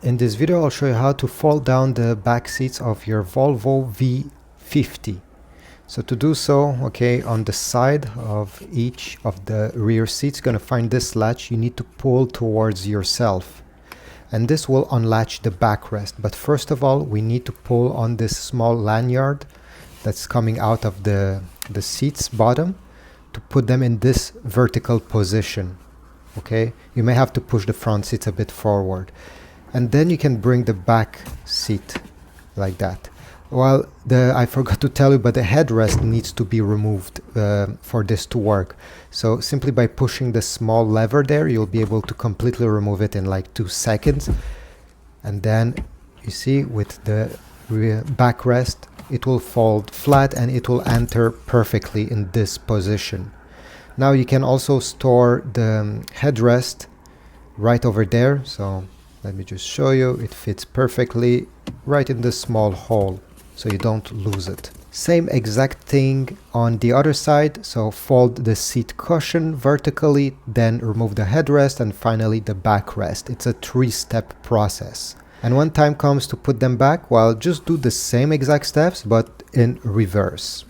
In this video I'll show you how to fold down the back seats of your Volvo V50. So to do so, okay, on the side of each of the rear seats, you're going to find this latch you need to pull towards yourself. And this will unlatch the backrest. But first of all, we need to pull on this small lanyard that's coming out of the seat's bottom to put them in this vertical position. Okay, you may have to push the front seats a bit forward. And then you can bring the back seat like that. Well, I forgot to tell you, but the headrest needs to be removed for this to work. So simply by pushing the small lever there, you'll be able to completely remove it in like 2 seconds. And then you see with the backrest, it will fold flat and it will enter perfectly in this position. Now you can also store the headrest right over there. So let me just show you. It fits perfectly right in this small hole, so you don't lose it. Same exact thing on the other side. So fold the seat cushion vertically, then remove the headrest, and finally the backrest. It's a 3-step process. And when time comes to put them back, well, just do the same exact steps but in reverse.